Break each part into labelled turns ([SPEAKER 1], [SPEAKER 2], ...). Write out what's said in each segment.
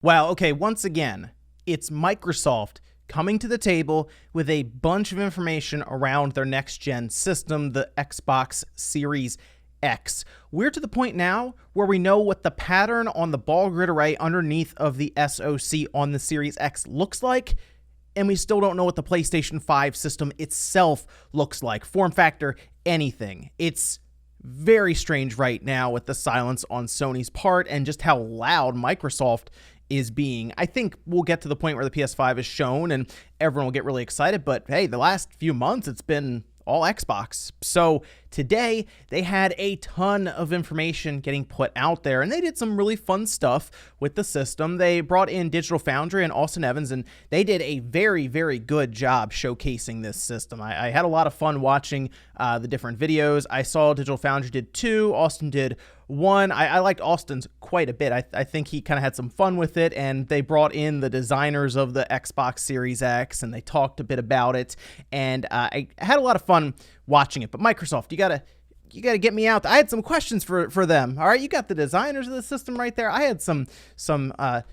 [SPEAKER 1] Wow, okay, once again, it's Microsoft coming to the table with a bunch of information around their next-gen system, the Xbox Series X. We're to the point now where we know what the pattern on the ball grid array underneath of the SoC on the Series X looks like, and we still don't know what the PlayStation 5 system itself looks like. Form factor, anything. It's very strange right now with the silence on Sony's part and just how loud Microsoft is being. I think we'll get to the point where the PS5 is shown and everyone will get really excited, but hey, the last few months it's been all Xbox. So today they had a ton of information getting put out there, and they did some really fun stuff with the system. They brought in Digital Foundry and Austin Evans, and they did a very, very good job showcasing this system. I had a lot of fun watching the different videos. I saw Digital Foundry did 2, Austin did 1. I liked Austin's quite a bit. I think he kind of had some fun with it, and they brought in the designers of the Xbox Series X, and they talked a bit about it, and I had a lot of fun watching it. But Microsoft, you gotta get me out. I had some questions for them. All right, you got the designers of the system right there. I had some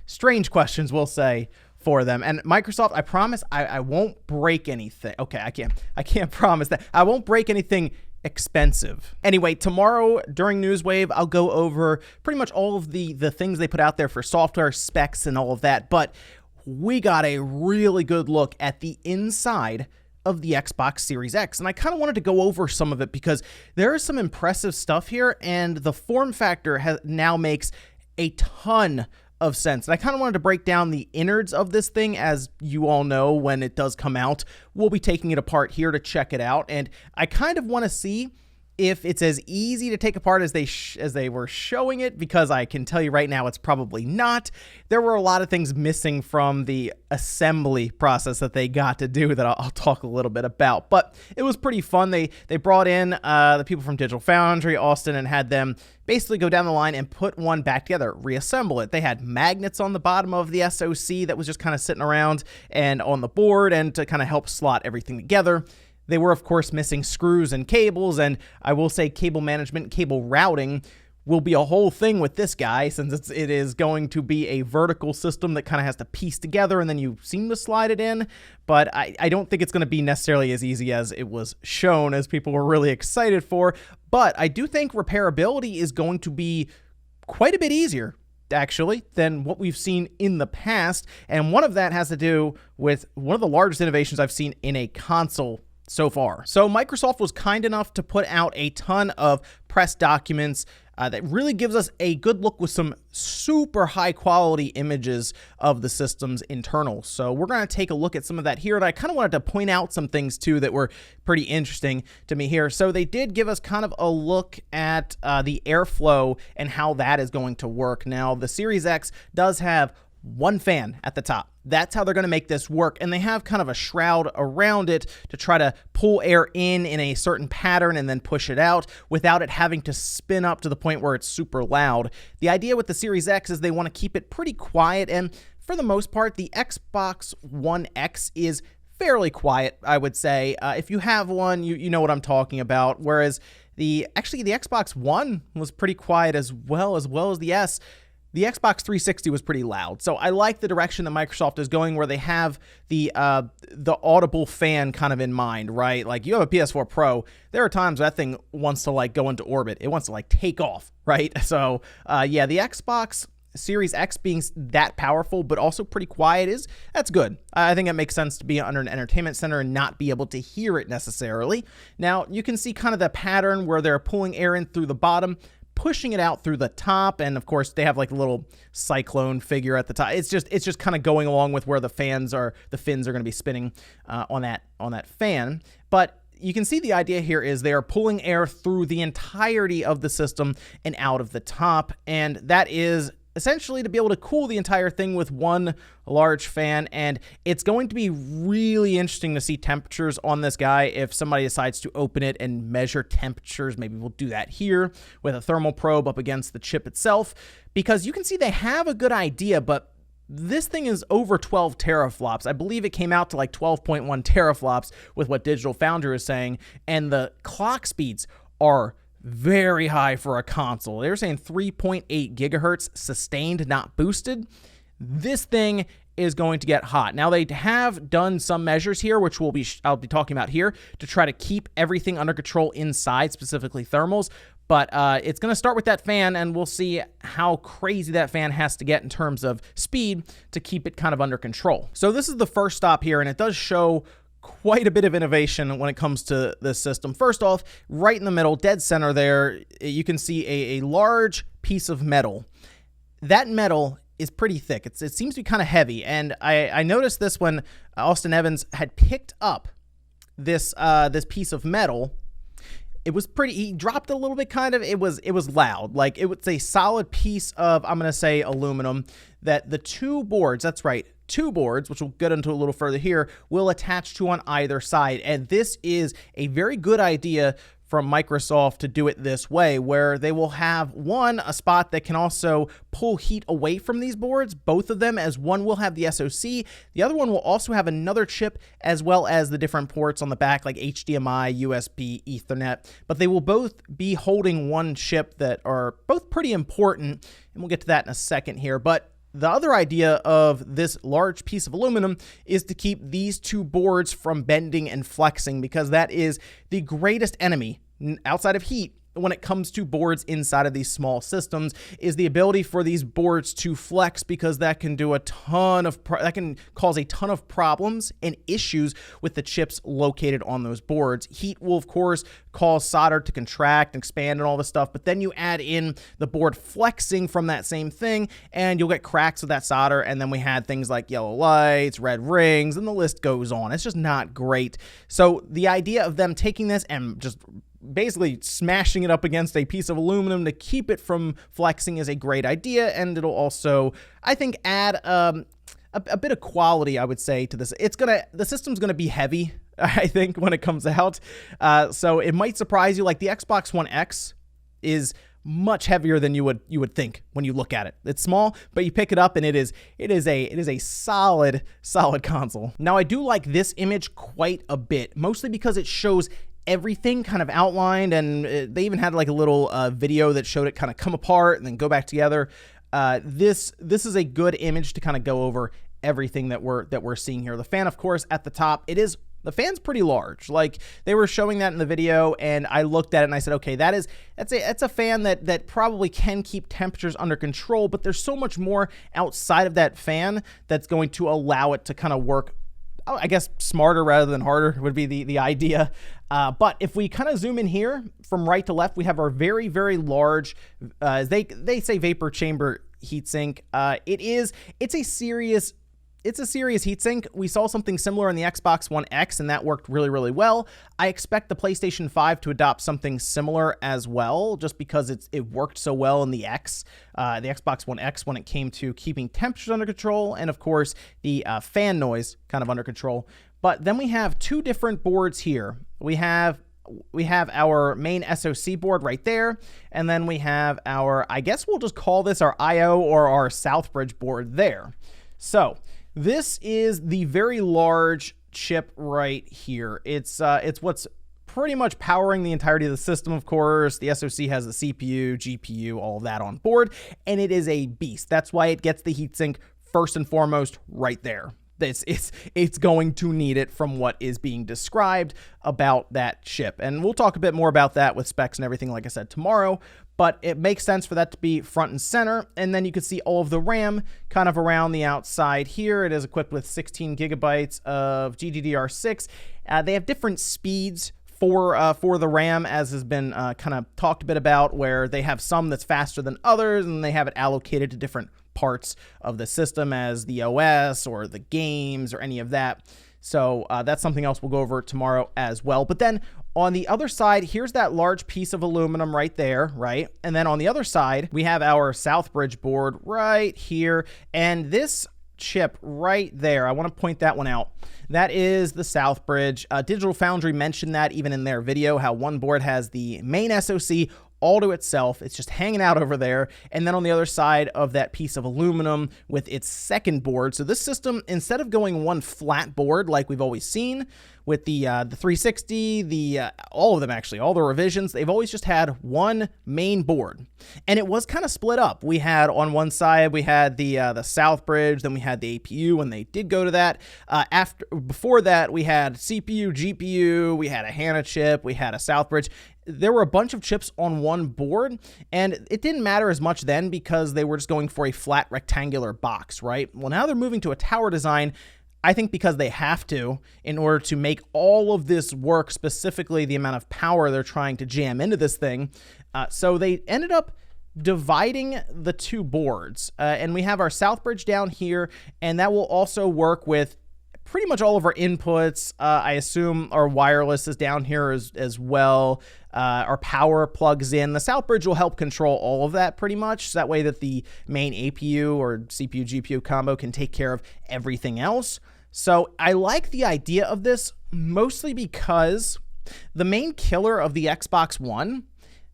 [SPEAKER 1] strange questions, we'll say, for them. And Microsoft, I promise I won't break anything. Okay, I can't promise that. I won't break anything expensive. Anyway, tomorrow during Newswave, I'll go over pretty much all of the things they put out there for software specs and all of that. But we got a really good look at the inside of the Xbox Series X, and I kind of wanted to go over some of it because there is some impressive stuff here, and the form factor now makes a ton of sense. And I kind of wanted to break down the innards of this thing. As you all know, when it does come out, we'll be taking it apart here to check it out, and I kind of want to see if it's as easy to take apart as they were showing it, because I can tell you right now it's probably not. There were a lot of things missing from the assembly process that they got to do that I'll talk a little bit about, but it was pretty fun. They brought in the people from Digital Foundry, Austin, and had them basically go down the line and put one back together, reassemble it. They had magnets on the bottom of the SoC that was just kind of sitting around and on the board, and to kind of help slot everything together. They were, of course, missing screws and cables, and I will say cable management, cable routing will be a whole thing with this guy, since it is going to be a vertical system that kind of has to piece together, and then you seem to slide it in. But I don't think it's going to be necessarily as easy as it was shown, as people were really excited for. But I do think repairability is going to be quite a bit easier, actually, than what we've seen in the past. And one of that has to do with one of the largest innovations I've seen in a console so far. So Microsoft was kind enough to put out a ton of press documents that really gives us a good look with some super high quality images of the system's internals. So we're going to take a look at some of that here, and I kind of wanted to point out some things too that were pretty interesting to me here. So they did give us kind of a look at the airflow and how that is going to work. Now, the Series X does have one fan at the top. That's how they're going to make this work, and they have kind of a shroud around it to try to pull air in a certain pattern and then push it out without it having to spin up to the point where it's super loud. The idea with the Series X is they want to keep it pretty quiet, and for the most part, the Xbox One X is fairly quiet, I would say. If you have one, you know what I'm talking about, whereas the Xbox One was pretty quiet as well as the S. The Xbox 360 was pretty loud, so I like the direction that Microsoft is going, where they have the audible fan kind of in mind, right? Like, you have a PS4 Pro, there are times that thing wants to like go into orbit, it wants to like take off, right? So yeah, the Xbox Series X being that powerful but also pretty quiet that's good. I think it makes sense to be under an entertainment center and not be able to hear it necessarily. Now, you can see kind of the pattern where they're pulling air in through the bottom, pushing it out through the top, and of course they have like a little cyclone figure at the top. It's just kind of going along with where the fins are going to be spinning on that fan. But you can see the idea here is they are pulling air through the entirety of the system and out of the top, and that is essentially to be able to cool the entire thing with one large fan. And it's going to be really interesting to see temperatures on this guy if somebody decides to open it and measure temperatures. Maybe we'll do that here with a thermal probe up against the chip itself, because you can see they have a good idea, but this thing is over 12 teraflops. I believe it came out to like 12.1 teraflops with what Digital Foundry is saying, and the clock speeds are very high for a console. They're saying 3.8 gigahertz sustained, not boosted. this thing is going to get hot. Now, they have done some measures here, which I'll be talking about here, to try to keep everything under control inside, specifically thermals. But it's going to start with that fan, and we'll see how crazy that fan has to get in terms of speed to keep it kind of under control. So this is the first stop here, and it does show quite a bit of innovation when it comes to this system. First off, right in the middle, dead center there, you can see a large piece of metal. That metal is pretty thick. It seems to be kind of heavy, and I noticed this when Austin Evans had picked up this piece of metal. It was pretty, he dropped a little bit kind of, it was loud. Like, it was a solid piece of, I'm going to say, aluminum that the two boards, that's right, two boards, which we'll get into a little further here, will attach to on either side. And this is a very good idea from Microsoft to do it this way, where they will have a spot that can also pull heat away from these boards, both of them, as one will have the SoC. The other one will also have another chip, as well as the different ports on the back, like HDMI, USB, Ethernet, but they will both be holding one chip that are both pretty important, and we'll get to that in a second here. But the other idea of this large piece of aluminum is to keep these two boards from bending and flexing, because that is the greatest enemy outside of heat when it comes to boards inside of these small systems, is the ability for these boards to flex, because that can do that can cause a ton of problems and issues with the chips located on those boards. Heat will, of course, cause solder to contract and expand and all this stuff, but then you add in the board flexing from that same thing, and you'll get cracks with that solder, and then we had things like yellow lights, red rings, and the list goes on. It's just not great. So the idea of them taking this and just basically smashing it up against a piece of aluminum to keep it from flexing is a great idea, and it'll also, I think, add a bit of quality, I would say, to this. The system's gonna be heavy, I think, when it comes out, so it might surprise you. Like, the Xbox One X is much heavier than you would think when you look at it. It's small, but you pick it up and it is a solid console. Now, I do like this image quite a bit, mostly because it shows everything kind of outlined, and they even had like a little video that showed it kind of come apart and then go back together. This is a good image to kind of go over everything that we're seeing here. The fan, of course, at the top, the fan's pretty large. Like, they were showing that in the video, and I looked at it and I said, okay, that's a fan that probably can keep temperatures under control, but there's so much more outside of that fan that's going to allow it to kind of work, I guess, smarter rather than harder would be the idea. But if we kind of zoom in here from right to left, we have our very, very large, they say vapor chamber heatsink. It's a serious heatsink. We saw something similar in the Xbox One X, and that worked really, really well. I expect the PlayStation 5 to adopt something similar as well, just because it worked so well in the Xbox One X when it came to keeping temperatures under control, and of course the fan noise kind of under control. But then we have two different boards here. We have our main SoC board right there, and then we have our, I guess we'll just call this our IO or our Southbridge board there. So this is the very large chip right here. It's what's pretty much powering the entirety of the system, of course. The SoC has the CPU, GPU, all of that on board, and it is a beast. That's why it gets the heatsink first and foremost right there. It's going to need it from what is being described about that chip. And we'll talk a bit more about that with specs and everything, like I said, tomorrow. But it makes sense for that to be front and center. And then you can see all of the RAM kind of around the outside here. It is equipped with 16 gigabytes of GDDR6. They have different speeds for the RAM, as has been kind of talked a bit about, where they have some that's faster than others, and they have it allocated to different parts of the system, as the OS or the games or any of that. So that's something else we'll go over tomorrow as well. But then on the other side, here's that large piece of aluminum right there, right? And then on the other side, we have our Southbridge board right here. And this chip right there, I want to point that one out. That is the Southbridge. Digital Foundry mentioned that even in their video, how one board has the main SoC all to itself. It's just hanging out over there. And then on the other side of that piece of aluminum with its second board. So this system, instead of going one flat board like we've always seen with the 360, all of them actually, all the revisions, they've always just had one main board. And it was kind of split up. We had on one side, we had the Southbridge, then we had the APU when they did go to that. Before that, we had CPU, GPU, we had a HANA chip, we had a Southbridge. There were a bunch of chips on one board, and it didn't matter as much then because they were just going for a flat rectangular box, right? Well, now they're moving to a tower design, I think because they have to in order to make all of this work, specifically the amount of power they're trying to jam into this thing. So they ended up dividing the two boards, and we have our Southbridge down here, and that will also work with pretty much all of our inputs. I assume our wireless is down here as well. Our power plugs in. The Southbridge will help control all of that pretty much. So that way that the main APU or CPU GPU combo can take care of everything else. So I like the idea of this mostly because the main killer of the Xbox One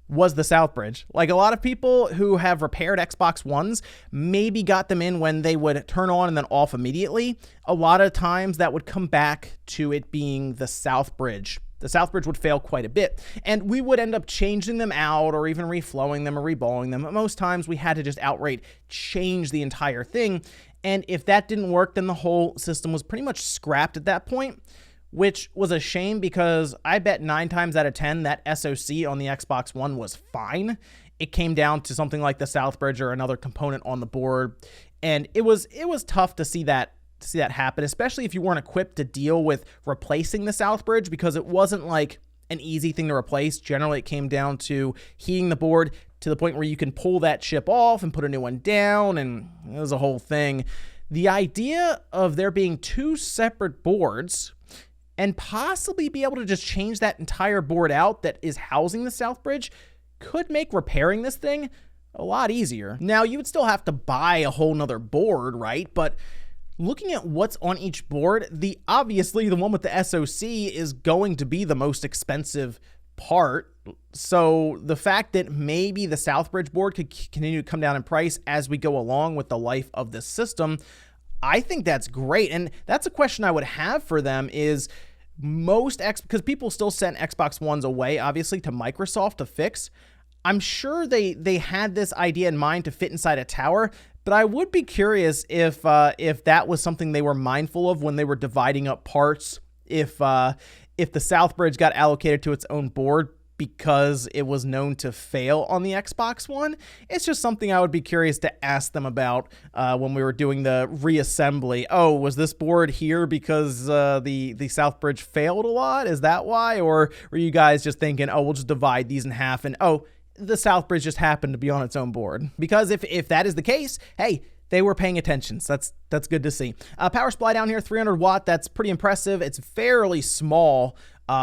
[SPEAKER 1] was the Southbridge. Like, a lot of people who have repaired Xbox Ones maybe got them in when they would turn on and then off immediately. A lot of times that would come back to it being the Southbridge. The Southbridge would fail quite a bit, and we would end up changing them out or even reflowing them or reballing them. But most times we had to just outright change the entire thing. And if that didn't work, then the whole system was pretty much scrapped at that point, which was a shame because I bet 9 times out of 10 that SoC on the Xbox One was fine. It came down to something like the Southbridge or another component on the board, and it was tough to see that happen, especially if you weren't equipped to deal with replacing the Southbridge, because it wasn't like an easy thing to replace. Generally, it came down to heating the board to the point where you can pull that chip off and put a new one down, and it was a whole thing. The idea of there being 2 separate boards and possibly be able to just change that entire board out that is housing the Southbridge could make repairing this thing a lot easier. Now, you would still have to buy a whole nother board, right? But looking at what's on each board, obviously the one with the SoC is going to be the most expensive part. So the fact that maybe the Southbridge board could continue to come down in price as we go along with the life of this system, I think that's great. And that's a question I would have for them is because people still sent Xbox Ones away, obviously, to Microsoft to fix. I'm sure they had this idea in mind to fit inside a tower, but I would be curious if that was something they were mindful of when they were dividing up parts, if the Southbridge got allocated to its own board because it was known to fail on the Xbox One. It's just something I would be curious to ask them about when we were doing the reassembly. Oh, was this board here because the Southbridge failed a lot? Is that why? Or were you guys just thinking, oh, we'll just divide these in half, and oh, the Southbridge just happened to be on its own board? Because if that is the case, hey, they were paying attention. So that's good to see. Power supply down here, 300 watt. That's pretty impressive. It's fairly small,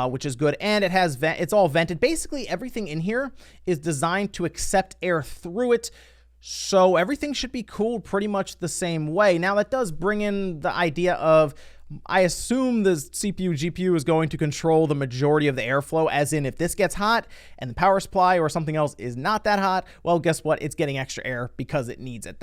[SPEAKER 1] which is good. And it's all vented. Basically, everything in here is designed to accept air through it. So everything should be cooled pretty much the same way. Now, that does bring in the idea of, I assume the CPU GPU is going to control the majority of the airflow, as in if this gets hot and the power supply or something else is not that hot, well, guess what? It's getting extra air because it needs it.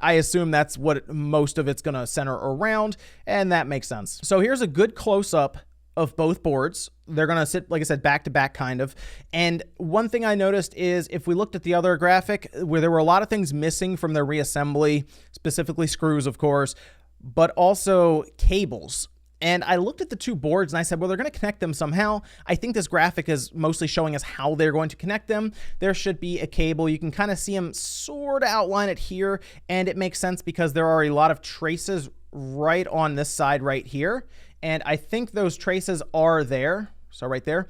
[SPEAKER 1] I assume that's what most of it's going to center around, and that makes sense. So here's a good close-up of both boards. They're going to sit, like I said, back to back kind of. And one thing I noticed is if we looked at the other graphic, where there were a lot of things missing from their reassembly, specifically screws, of course, but also cables. And I looked at the two boards and I said, well, they're going to connect them somehow. I think this graphic is mostly showing us how they're going to connect them. There should be a cable. You can kind of see them sort of outline it here. And it makes sense because there are a lot of traces right on this side right here. And I think those traces are there. So right there,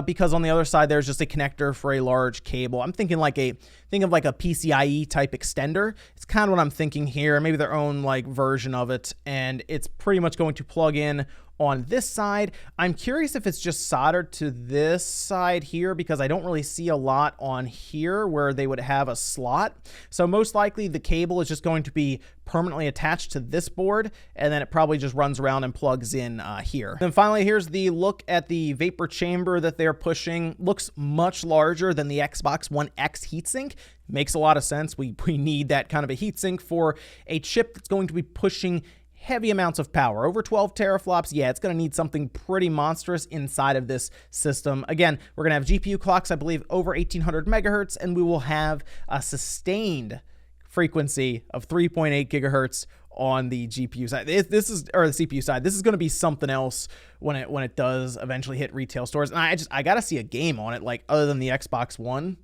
[SPEAKER 1] because on the other side, there's just a connector for a large cable. I'm thinking think of like a PCIe type extender. It's kind of what I'm thinking here, maybe their own like version of it. And it's pretty much going to plug in on this side. I'm curious if it's just soldered to this side here, because I don't really see a lot on here where they would have a slot. So most likely the cable is just going to be permanently attached to this board, and then it probably just runs around and plugs in here. Then finally, here's the look at the vapor chamber that they're pushing. Looks much larger than the Xbox One X heatsink. Makes a lot of sense. We need that kind of a heatsink for a chip that's going to be pushing heavy amounts of power. Over 12 teraflops, yeah, it's going to need something pretty monstrous inside of this system. Again, we're going to have GPU clocks, I believe, over 1800 megahertz, and we will have a sustained frequency of 3.8 gigahertz on the GPU side. This is, or the CPU side. This is going to be something else when it does eventually hit retail stores. And I got to see a game on it, like other than the Xbox One,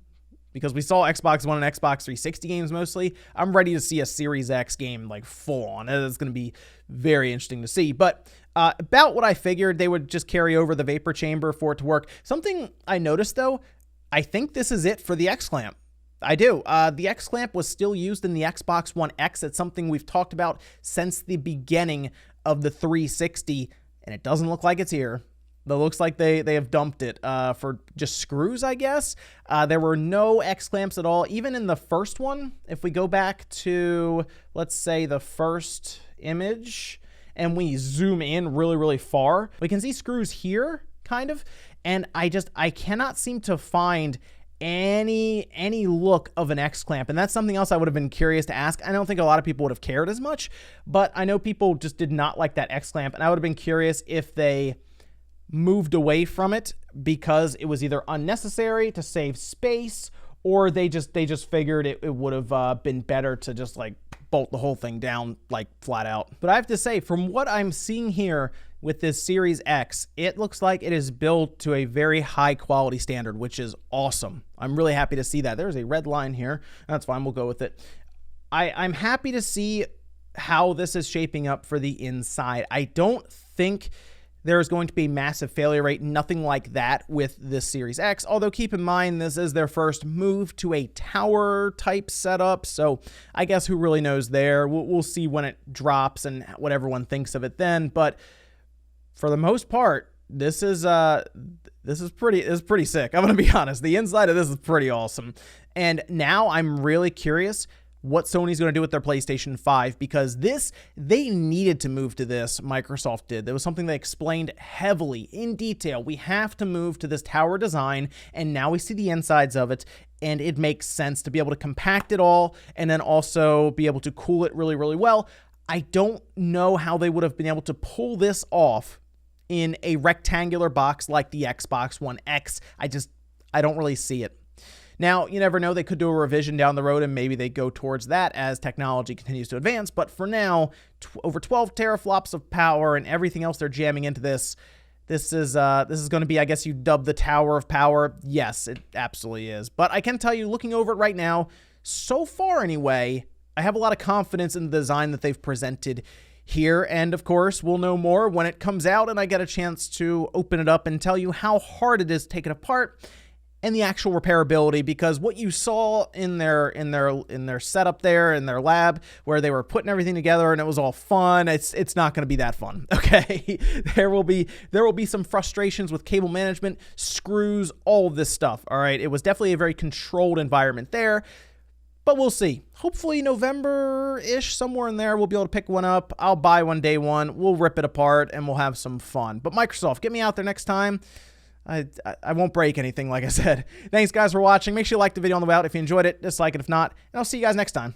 [SPEAKER 1] because we saw Xbox One and Xbox 360 games mostly. I'm ready to see a Series X game like full on. It's going to be very interesting to see. But about what I figured, they would just carry over the vapor chamber for it to work. Something I noticed though, I think this is it for the X-clamp. I do. The X-clamp was still used in the Xbox One X. It's something we've talked about since the beginning of the 360, and it doesn't look like it's here. It looks like they have dumped it for just screws, I guess. There were no X-clamps at all, even in the first one. If we go back to, let's say, the first image, and we zoom in really, really far, we can see screws here, kind of, and I cannot seem to find any look of an X-clamp, and that's something else I would have been curious to ask. I don't think a lot of people would have cared as much, but I know people just did not like that X-clamp, and I would have been curious if they moved away from it because it was either unnecessary to save space, or they just figured it would have been better to just like bolt the whole thing down like flat out. But I have to say, from what I'm seeing here with this Series X, it looks like it is built to a very high quality standard, which is awesome. I'm really happy to see that. There's a red line here. That's fine. We'll go with it. I'm happy to see how this is shaping up for the inside. I don't think there's going to be a massive failure rate, nothing like that with this Series X. Although keep in mind, this is their first move to a tower type setup. So I guess who really knows there. We'll see when it drops and what everyone thinks of it then. But for the most part, this is pretty sick. I'm going to be honest. The inside of this is pretty awesome. And now I'm really curious what Sony's going to do with their PlayStation 5, because they needed to move to this. Microsoft did. There was something they explained heavily in detail. We have to move to this tower design, and now we see the insides of it, and it makes sense to be able to compact it all and then also be able to cool it really, really well. I don't know how they would have been able to pull this off in a rectangular box like the Xbox One X. I don't really see it. Now, you never know, they could do a revision down the road and maybe they go towards that as technology continues to advance. But for now, over 12 teraflops of power and everything else they're jamming into this is going to be, I guess you dub the Tower of Power. Yes, it absolutely is. But I can tell you, looking over it right now, so far anyway, I have a lot of confidence in the design that they've presented here. And of course, we'll know more when it comes out and I get a chance to open it up and tell you how hard it is to take it apart and the actual repairability, because what you saw in their setup there in their lab where they were putting everything together and it was all fun, it's not going to be that fun. Okay, there will be some frustrations with cable management, screws, all of this stuff. All right, it was definitely a very controlled environment there. But we'll see. Hopefully November-ish, somewhere in there, we'll be able to pick one up. I'll buy one day one. We'll rip it apart and we'll have some fun. But Microsoft, get me out there next time. I won't break anything, like I said. Thanks, guys, for watching. Make sure you like the video on the way out if you enjoyed it. Dislike it if not. And I'll see you guys next time.